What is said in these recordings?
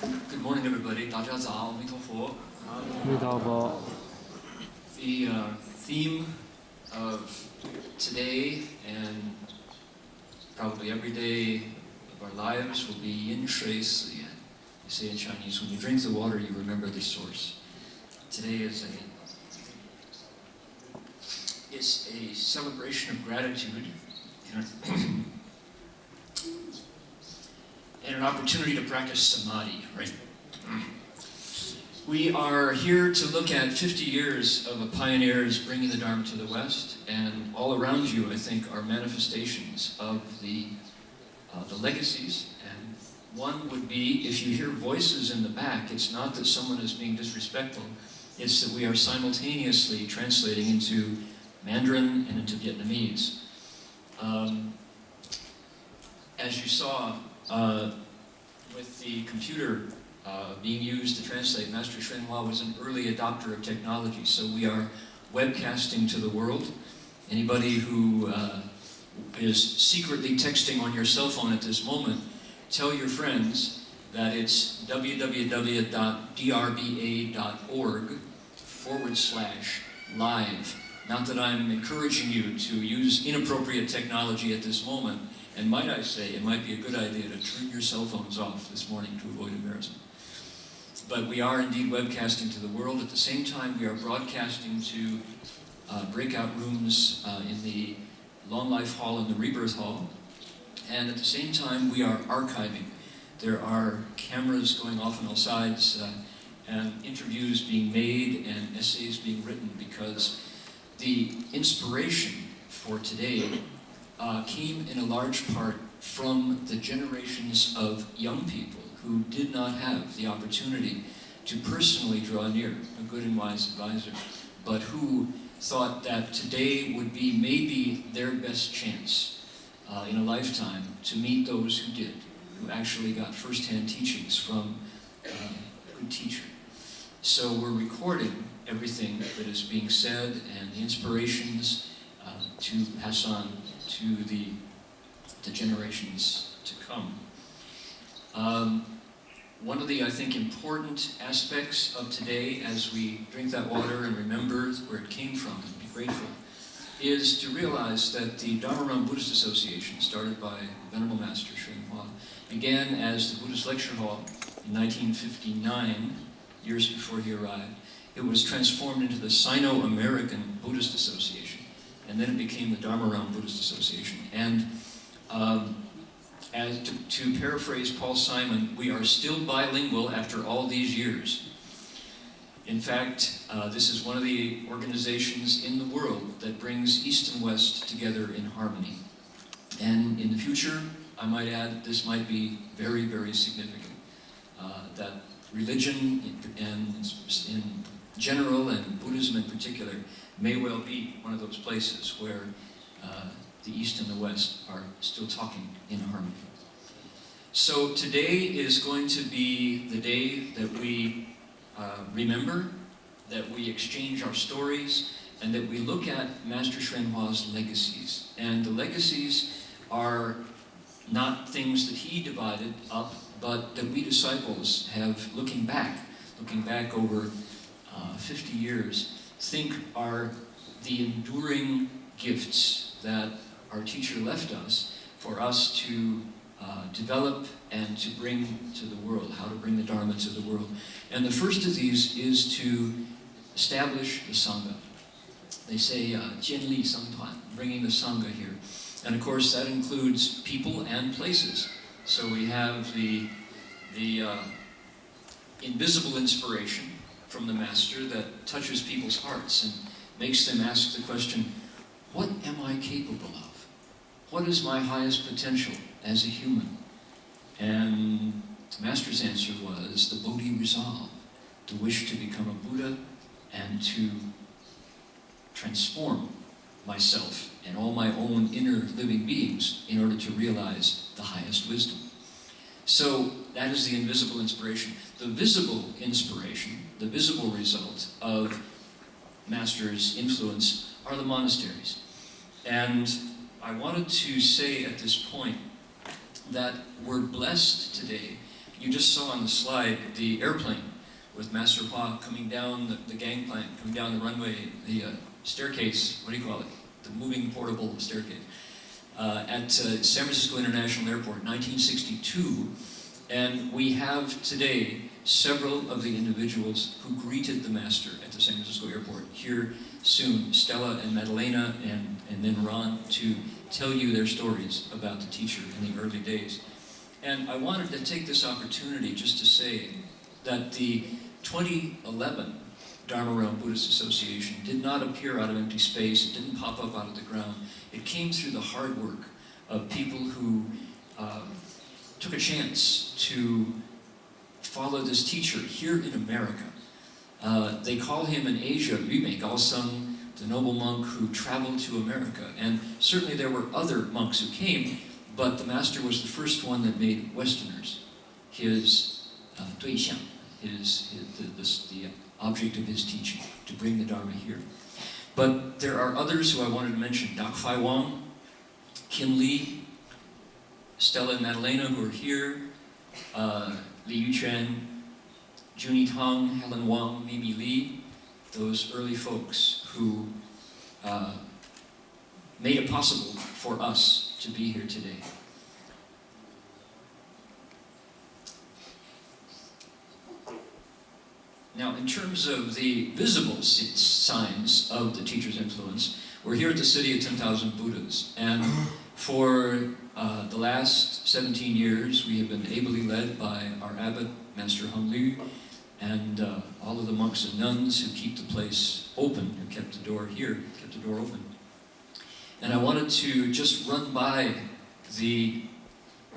Good morning, everybody. 大家早，阿弥陀佛。弥陀佛。 The theme of today and probably every day of our lives will be yin shui si yan. You say in Chinese, when you drink the water, you remember the source. Today is it's a celebration of gratitude and an opportunity to practice samadhi, right? We are here to look at 50 years of a pioneers bringing the Dharma to the West, and all around you, I think, are manifestations of the legacies. And one would be, if you hear voices in the back, it's not that someone is being disrespectful, it's that we are simultaneously translating into Mandarin and into Vietnamese. As you saw, with the computer being used to translate, Master Hsuan Hua was an early adopter of technology, so we are webcasting to the world. Anybody who is secretly texting on your cell phone at this moment, tell your friends that it's www.drba.org/live. Not that I'm encouraging you to use inappropriate technology at this moment, and might I say, it might be a good idea to turn your cell phones off this morning to avoid embarrassment. But we are indeed webcasting to the world. At the same time, we are broadcasting to breakout rooms in the Long Life Hall and the Rebirth Hall. And at the same time, we are archiving. There are cameras going off on all sides and interviews being made and essays being written, because the inspiration for today came in a large part from the generations of young people who did not have the opportunity to personally draw near a good and wise advisor, but who thought that today would be maybe their best chance in a lifetime to meet those who did, who actually got first-hand teachings from a good teacher. So we're recording everything that is being said and the inspirations to pass on to the generations to come. One of the, I think, important aspects of today, as we drink that water and remember where it came from and be grateful, is to realize that the Dharma Buddhist Association, started by Venerable Master Hsuan Hua, began as the Buddhist Lecture Hall in 1959, years before he arrived. It was transformed into the Sino-American Buddhist Association, and then it became the Dharma Buddhist Association. And to paraphrase Paul Simon, we are still bilingual after all these years. In fact, this is one of the organizations in the world that brings East and West together in harmony. And in the future, I might add, this might be very, very significant. That religion in general and Buddhism in particular may well be one of those places where the East and the West are still talking in harmony. So today is going to be the day that we remember, that we exchange our stories, and that we look at Master Hsuan Hua's legacies. And the legacies are not things that he divided up, but that we disciples have, looking back over 50 years, think are the enduring gifts that our teacher left us for us to develop and to bring to the world, how to bring the Dharma to the world. And the first of these is to establish the Sangha. They say, 建立僧团, bringing the Sangha here. And of course, that includes people and places. So we have the invisible inspiration from the Master that touches people's hearts and makes them ask the question, what am I capable of? What is my highest potential as a human? And the Master's answer was the Bodhi resolve, to wish to become a Buddha and to transform myself and all my own inner living beings in order to realize the highest wisdom. So that is the invisible inspiration. The visible inspiration, the visible result of Master's influence are the monasteries. And I wanted to say at this point that we're blessed today you just saw on the slide the airplane with Master Hua coming down the gangplank, coming down the runway, the staircase, what do you call it? The moving portable staircase. At San Francisco International Airport, 1962. And we have today several of the individuals who greeted the Master at the San Francisco Airport here soon, Stella and Madalena and then Ron, to tell you their stories about the teacher in the early days. And I wanted to take this opportunity just to say that the 2011 Dharma Realm Buddhist Association did not appear out of empty space. It didn't pop up out of the ground. It came through the hard work of people who took a chance to follow this teacher here in America. They call him in Asia, Rime Gaoseng, the noble monk who traveled to America. And certainly there were other monks who came, but the Master was the first one that made Westerners his 对象, the object of his teaching, to bring the Dharma here. But there are others who I wanted to mention. Dak Fai Wang, Kim Lee, Stella and Madalena, who are here, Li Yuquan, Junie Tang, Helen Wang, Mimi Lee, those early folks who made it possible for us to be here today. Now, in terms of the visible signs of the teacher's influence, we're here at the city of 10,000 Buddhas, and for the last 17 years, we have been ably led by our abbot, Master Hung Lu, and all of the monks and nuns who keep the place open, who kept the door here, kept the door open. And I wanted to just run by the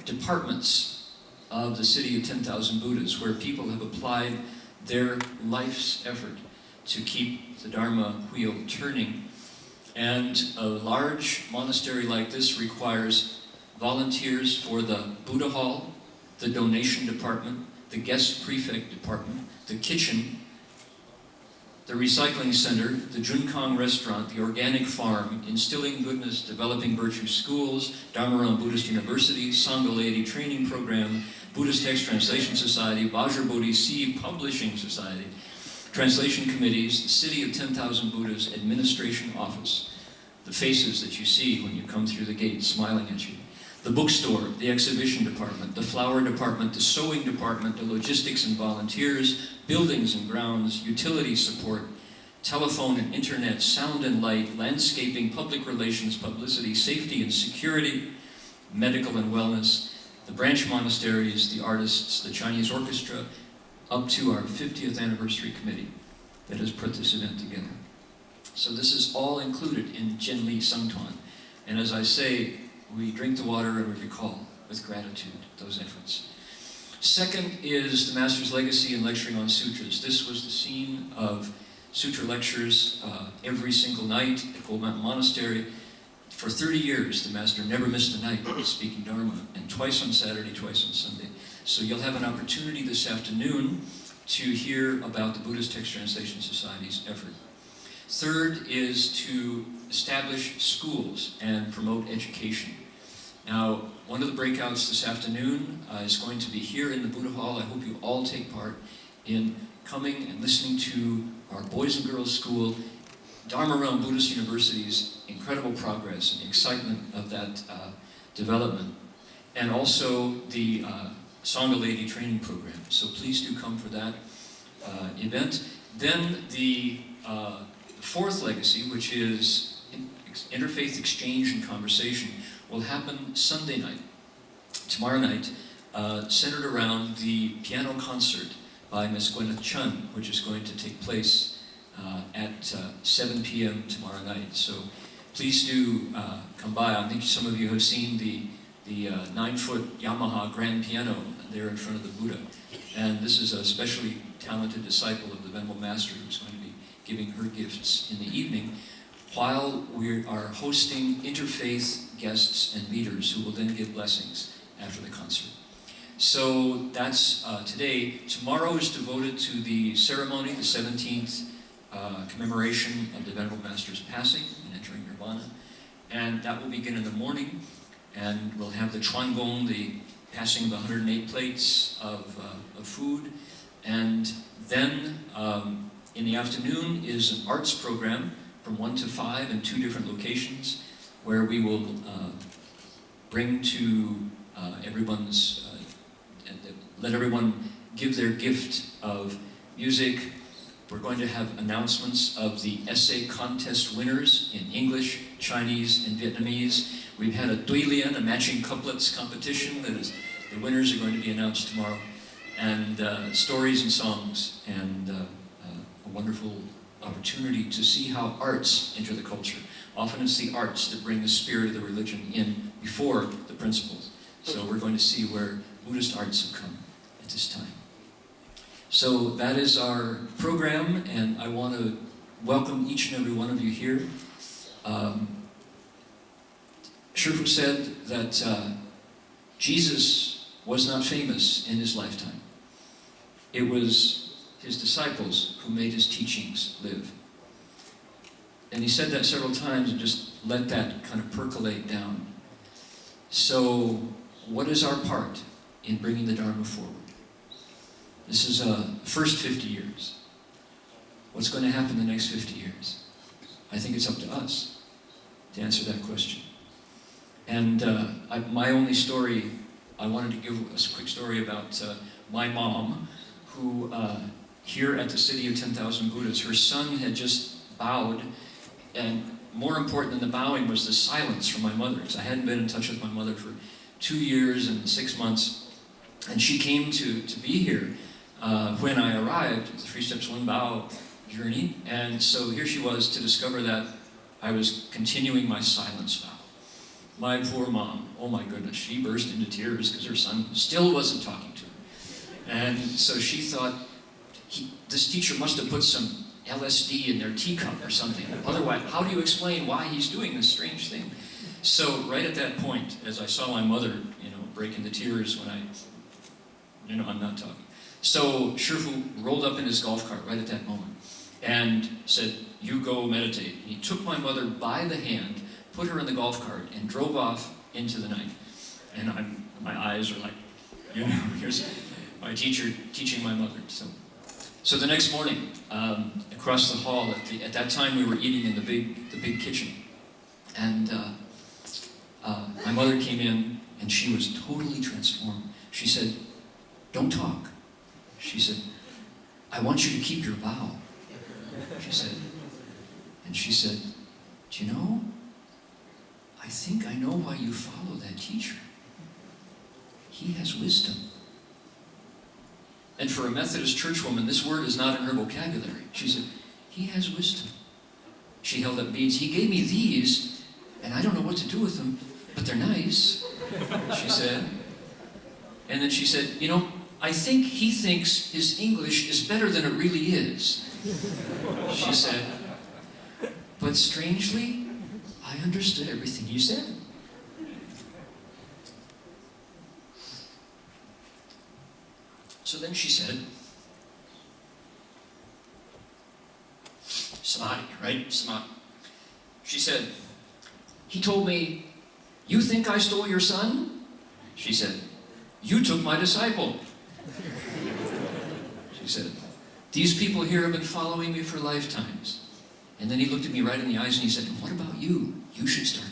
departments of the city of 10,000 Buddhas, where people have applied their life's effort to keep the Dharma wheel turning. And a large monastery like this requires volunteers for the Buddha Hall, the donation department, the guest prefect department, the kitchen, the recycling center, the Junkang restaurant, the organic farm, instilling goodness, developing virtue schools, Dharma Realm Buddhist University, Sangha Lady training program, Buddhist Text Translation Society, Vajrabodhi Sea Publishing Society, translation committees, the City of 10,000 Buddhas Administration Office, the faces that you see when you come through the gate smiling at you, the bookstore, the exhibition department, the flower department, the sewing department, the logistics and volunteers, buildings and grounds, utility support, telephone and internet, sound and light, landscaping, public relations, publicity, safety and security, medical and wellness, the branch monasteries, the artists, the Chinese orchestra, up to our 50th anniversary committee that has put this event together. So this is all included in Jianli Sangtuan. And as I say, we drink the water and we recall with gratitude those efforts. Second is the Master's legacy in lecturing on sutras. This was the scene of sutra lectures every single night at Gold Mountain Monastery. For 30 years, the Master never missed a night speaking Dharma, and twice on Saturday, twice on Sunday. So you'll have an opportunity this afternoon to hear about the Buddhist Text Translation Society's effort. Third is to establish schools and promote education. Now, one of the breakouts this afternoon is going to be here in the Buddha Hall. I hope you all take part in coming and listening to our Boys and Girls School, Dharma Realm Buddhist University's incredible progress and excitement of that development, and also the Sangha Lady training program. So please do come for that event. Then the fourth legacy, which is interfaith exchange and conversation, will happen Sunday night, tomorrow night, centered around the piano concert by Ms. Gwyneth Chun, which is going to take place at 7 p.m. tomorrow night. So please do come by. I think some of you have seen the 9-foot Yamaha grand piano there in front of the Buddha. And this is a especially talented disciple of the Venerable Master who's going to be giving her gifts in the evening, while we are hosting interfaith guests and leaders who will then give blessings after the concert. So that's today. Tomorrow is devoted to the ceremony, the 17th commemoration of the Venerable Master's passing and entering Nirvana. And that will begin in the morning, and we'll have the Chuan Gong, the passing the 108 plates of food. And then in the afternoon is an arts program from 1 to 5 in 2 different locations, where we will bring to everyone's, let everyone give their gift of music. We're going to have announcements of the essay contest winners in English, Chinese, and Vietnamese. We've had a Dui Lian, a matching couplets competition that is, the winners are going to be announced tomorrow. And stories and songs, and a wonderful opportunity to see how arts enter the culture. Often it's the arts that bring the spirit of the religion in before the principles. So we're going to see where Buddhist arts have come at this time. So that is our program, and I want to welcome each and every one of you here. Shifu said that Jesus was not famous in his lifetime. It was his disciples who made his teachings live. And he said that several times, and just let that kind of percolate down. So, what is our part in bringing the Dharma forward? This is first 50 years. What's going to happen the next 50 years? I think it's up to us to answer that question. And my only story, I wanted to give us a quick story about my mom, who here at the City of 10,000 Buddhas, her son had just bowed, and more important than the bowing was the silence from my mother, because I hadn't been in touch with my mother for 2 years and 6 months, and she came to be here when I arrived, the 3 Steps, 1 Bow journey, and so here she was to discover that I was continuing my silence vow. My poor mom, oh my goodness, she burst into tears because her son still wasn't talking to her. And so she thought, this teacher must have put some LSD in their teacup or something. Otherwise, how do you explain why he's doing this strange thing? So right at that point, as I saw my mother, break into tears when I'm not talking. So Shifu rolled up in his golf cart right at that moment and said, you go meditate. He took my mother by the hand, put her in the golf cart, and drove off into the night. And my eyes are like, here's my teacher teaching my mother. So the next morning, across the hall, at that time we were eating in the big kitchen, and my mother came in, and she was totally transformed. She said, "Don't talk." She said, "I want you to keep your vow." She said, "Do you know? I think I know why you follow that teacher. He has wisdom." And for a Methodist churchwoman, this word is not in her vocabulary. She said, "He has wisdom." She held up beads. "He gave me these, and I don't know what to do with them, but they're nice," she said. And then she said, "I think he thinks his English is better than it really is." She said, "But strangely, I understood everything you said." So then she said, samadhi, right? Samadhi. She said, "He told me, 'You think I stole your son?' She said, 'You took my disciple.' She said, 'These people here have been following me for lifetimes.' And then he looked at me right in the eyes and he said, 'What about you? You should start